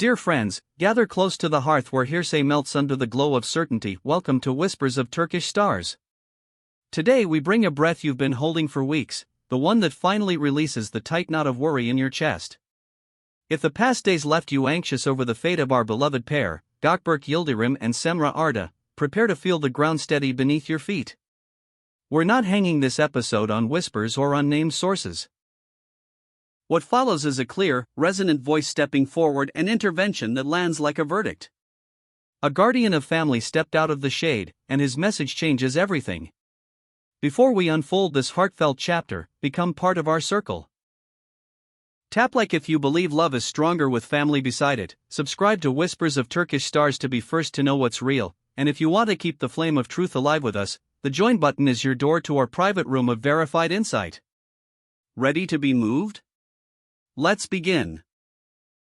Dear friends, gather close to the hearth where hearsay melts under the glow of certainty. Welcome to Whispers of Turkish Stars. Today we bring a breath you've been holding for weeks, the one that finally releases the tight knot of worry in your chest. If the past days left you anxious over the fate of our beloved pair, Gökberk Yıldırım and Seamra Arda, prepare to feel the ground steady beneath your feet. We're not hanging this episode on whispers or unnamed sources. What follows is a clear, resonant voice stepping forward, an intervention that lands like a verdict. A guardian of family stepped out of the shade, and his message changes everything. Before we unfold this heartfelt chapter, become part of our circle. Tap like if you believe love is stronger with family beside it, subscribe to Whispers of Turkish Stars to be first to know what's real, and if you want to keep the flame of truth alive with us, the join button is your door to our private room of verified insight. Ready to be moved? Let's begin.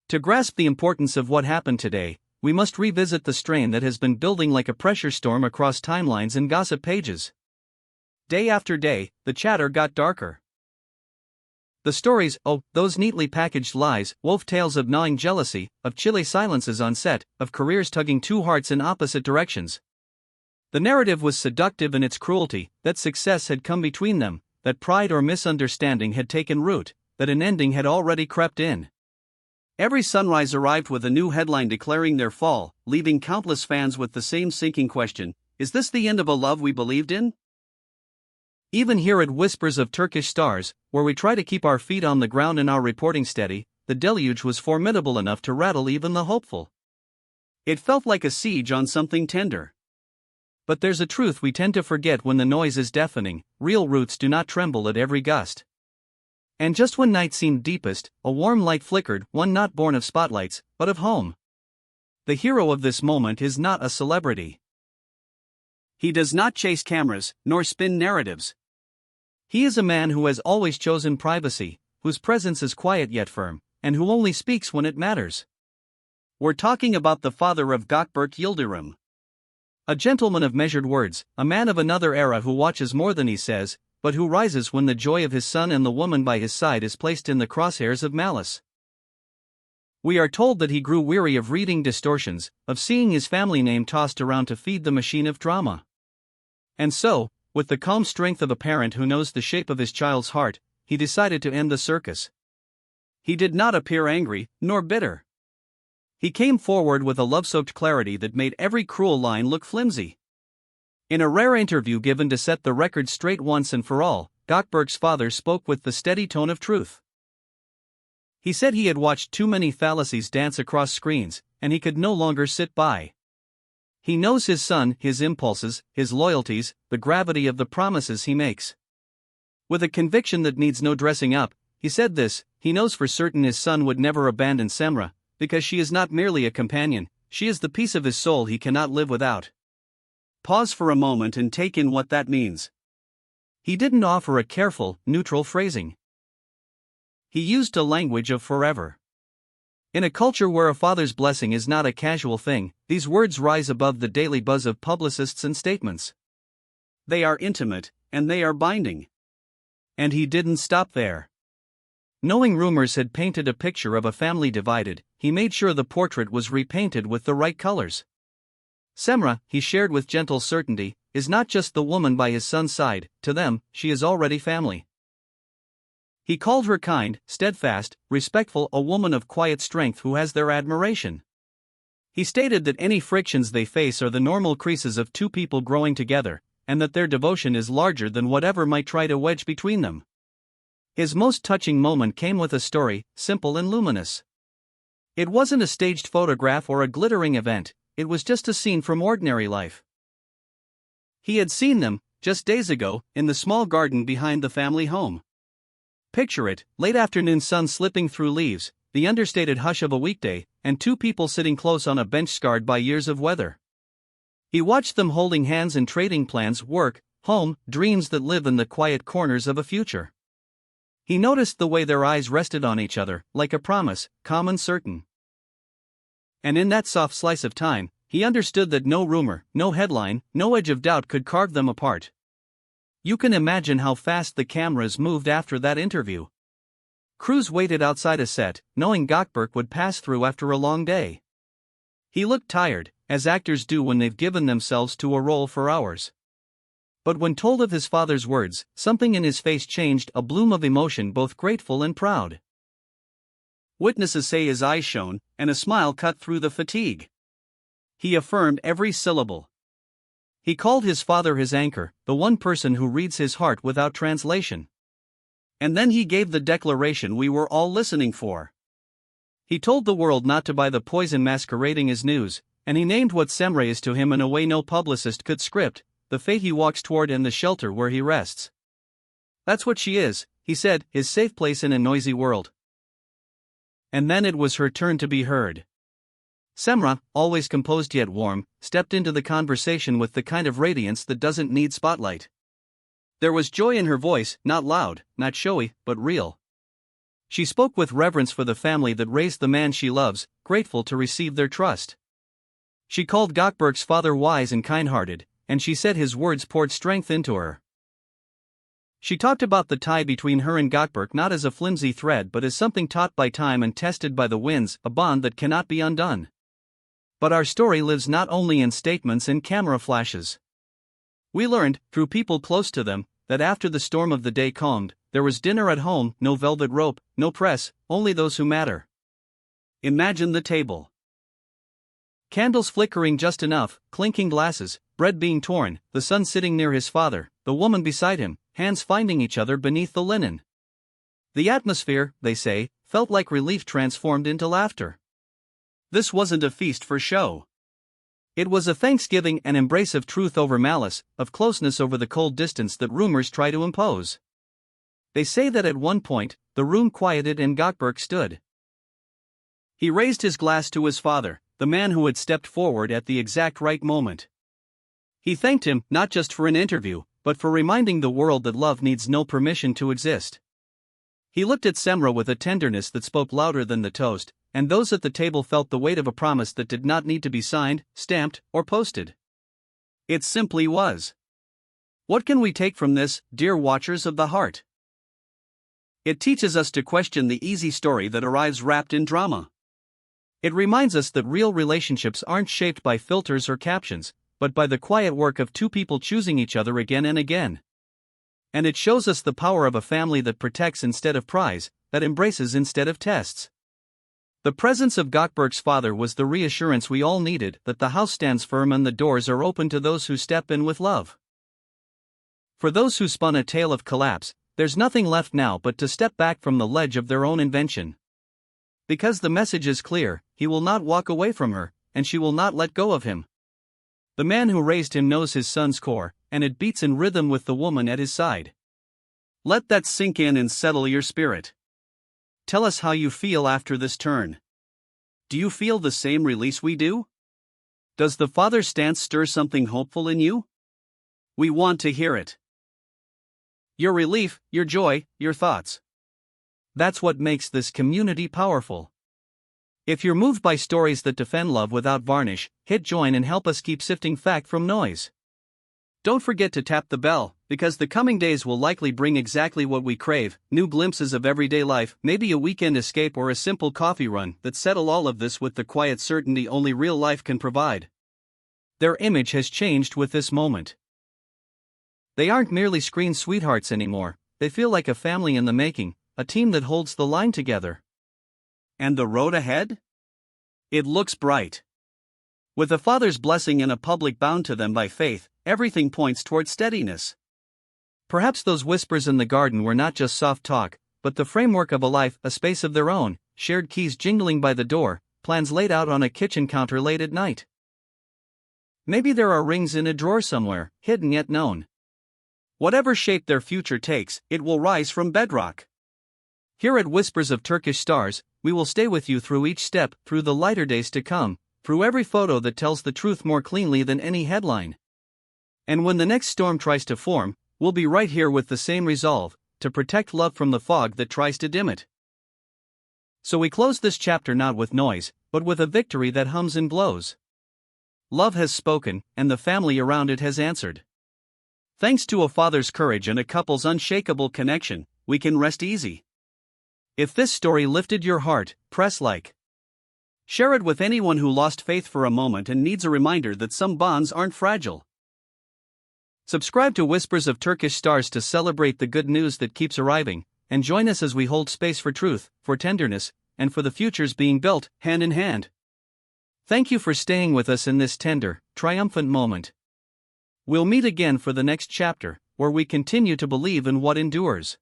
To grasp the importance of what happened today, we must revisit the strain that has been building like a pressure storm across timelines and gossip pages. Day after day, the chatter got darker. The stories, those neatly packaged lies, wove tales of gnawing jealousy, of chilly silences on set, of careers tugging two hearts in opposite directions. The narrative was seductive in its cruelty, that success had come between them, that pride or misunderstanding had taken root, that an ending had already crept in. Every sunrise arrived with a new headline declaring their fall, leaving countless fans with the same sinking question: is this the end of a love we believed in? Even here at Whispers of Turkish Stars, where we try to keep our feet on the ground and our reporting steady, the deluge was formidable enough to rattle even the hopeful. It felt like a siege on something tender. But there's a truth we tend to forget when the noise is deafening: real roots do not tremble at every gust. And just when night seemed deepest, a warm light flickered, one not born of spotlights, but of home. The hero of this moment is not a celebrity. He does not chase cameras, nor spin narratives. He is a man who has always chosen privacy, whose presence is quiet yet firm, and who only speaks when it matters. We're talking about the father of Gökberk Yıldırım. A gentleman of measured words, a man of another era who watches more than he says, but who rises when the joy of his son and the woman by his side is placed in the crosshairs of malice. We are told that he grew weary of reading distortions, of seeing his family name tossed around to feed the machine of drama. And so, with the calm strength of a parent who knows the shape of his child's heart, he decided to end the circus. He did not appear angry, nor bitter. He came forward with a love-soaked clarity that made every cruel line look flimsy. In a rare interview given to set the record straight once and for all, Gökberk's father spoke with the steady tone of truth. He said he had watched too many fallacies dance across screens, and he could no longer sit by. He knows his son, his impulses, his loyalties, the gravity of the promises he makes. With a conviction that needs no dressing up, he said this: he knows for certain his son would never abandon Seamra, because she is not merely a companion, she is the piece of his soul he cannot live without. Pause for a moment and take in what that means. He didn't offer a careful, neutral phrasing. He used a language of forever. In a culture where a father's blessing is not a casual thing, these words rise above the daily buzz of publicists and statements. They are intimate, and they are binding. And he didn't stop there. Knowing rumors had painted a picture of a family divided, he made sure the portrait was repainted with the right colors. Seamra, he shared with gentle certainty, is not just the woman by his son's side, to them, she is already family. He called her kind, steadfast, respectful, a woman of quiet strength who has their admiration. He stated that any frictions they face are the normal creases of two people growing together, and that their devotion is larger than whatever might try to wedge between them. His most touching moment came with a story, simple and luminous. It wasn't a staged photograph or a glittering event, it was just a scene from ordinary life. He had seen them, just days ago, in the small garden behind the family home. Picture it: late afternoon sun slipping through leaves, the understated hush of a weekday, and two people sitting close on a bench scarred by years of weather. He watched them holding hands and trading plans, work, home, dreams that live in the quiet corners of a future. He noticed the way their eyes rested on each other, like a promise, calm and certain. And in that soft slice of time, he understood that no rumor, no headline, no edge of doubt could carve them apart. You can imagine how fast the cameras moved after that interview. Cruz waited outside a set, knowing Gökberk would pass through after a long day. He looked tired, as actors do when they've given themselves to a role for hours. But when told of his father's words, something in his face changed, a bloom of emotion both grateful and proud. Witnesses say his eyes shone, and a smile cut through the fatigue. He affirmed every syllable. He called his father his anchor, the one person who reads his heart without translation. And then he gave the declaration we were all listening for. He told the world not to buy the poison masquerading as news, and he named what Seamra is to him in a way no publicist could script, the fate he walks toward and the shelter where he rests. That's what she is, he said, his safe place in a noisy world. And then it was her turn to be heard. Seamra, always composed yet warm, stepped into the conversation with the kind of radiance that doesn't need spotlight. There was joy in her voice, not loud, not showy, but real. She spoke with reverence for the family that raised the man she loves, grateful to receive their trust. She called Gökberk's father wise and kind-hearted, and she said his words poured strength into her. She talked about the tie between her and Gökberk not as a flimsy thread but as something taught by time and tested by the winds, a bond that cannot be undone. But our story lives not only in statements and camera flashes. We learned, through people close to them, that after the storm of the day calmed, there was dinner at home, no velvet rope, no press, only those who matter. Imagine the table. Candles flickering just enough, clinking glasses, bread being torn, the son sitting near his father, the woman beside him, hands finding each other beneath the linen. The atmosphere, they say, felt like relief transformed into laughter. This wasn't a feast for show. It was a thanksgiving, an embrace of truth over malice, of closeness over the cold distance that rumors try to impose. They say that at one point, the room quieted and Gökberk stood. He raised his glass to his father, the man who had stepped forward at the exact right moment. He thanked him, not just for an interview, but for reminding the world that love needs no permission to exist. He looked at Seamra with a tenderness that spoke louder than the toast, and those at the table felt the weight of a promise that did not need to be signed, stamped, or posted. It simply was. What can we take from this, dear watchers of the heart? It teaches us to question the easy story that arrives wrapped in drama. It reminds us that real relationships aren't shaped by filters or captions, but by the quiet work of two people choosing each other again and again. And it shows us the power of a family that protects instead of pries, that embraces instead of tests. The presence of Gökberk's father was the reassurance we all needed, that the house stands firm and the doors are open to those who step in with love. For those who spun a tale of collapse, there's nothing left now but to step back from the ledge of their own invention. Because the message is clear, he will not walk away from her, and she will not let go of him. The man who raised him knows his son's core, and it beats in rhythm with the woman at his side. Let that sink in and settle your spirit. Tell us how you feel after this turn. Do you feel the same release we do? Does the father's stance stir something hopeful in you? We want to hear it. Your relief, your joy, your thoughts. That's what makes this community powerful. If you're moved by stories that defend love without varnish, hit join and help us keep sifting fact from noise. Don't forget to tap the bell, because the coming days will likely bring exactly what we crave, new glimpses of everyday life, maybe a weekend escape or a simple coffee run that settle all of this with the quiet certainty only real life can provide. Their image has changed with this moment. They aren't merely screen sweethearts anymore, they feel like a family in the making, a team that holds the line together. And the road ahead? It looks bright. With a father's blessing and a public bound to them by faith, everything points toward steadiness. Perhaps those whispers in the garden were not just soft talk, but the framework of a life, a space of their own, shared keys jingling by the door, plans laid out on a kitchen counter late at night. Maybe there are rings in a drawer somewhere, hidden yet known. Whatever shape their future takes, it will rise from bedrock. Here at Whispers of Turkish Stars, we will stay with you through each step, through the lighter days to come, through every photo that tells the truth more cleanly than any headline. And when the next storm tries to form, we'll be right here with the same resolve, to protect love from the fog that tries to dim it. So we close this chapter not with noise, but with a victory that hums and blows. Love has spoken, and the family around it has answered. Thanks to a father's courage and a couple's unshakable connection, we can rest easy. If this story lifted your heart, press like. Share it with anyone who lost faith for a moment and needs a reminder that some bonds aren't fragile. Subscribe to Whispers of Turkish Stars to celebrate the good news that keeps arriving, and join us as we hold space for truth, for tenderness, and for the futures being built, hand in hand. Thank you for staying with us in this tender, triumphant moment. We'll meet again for the next chapter, where we continue to believe in what endures.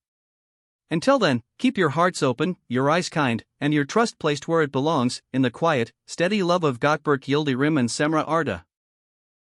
Until then, keep your hearts open, your eyes kind, and your trust placed where it belongs, in the quiet, steady love of Gökberk, Yıldırım and Seamra.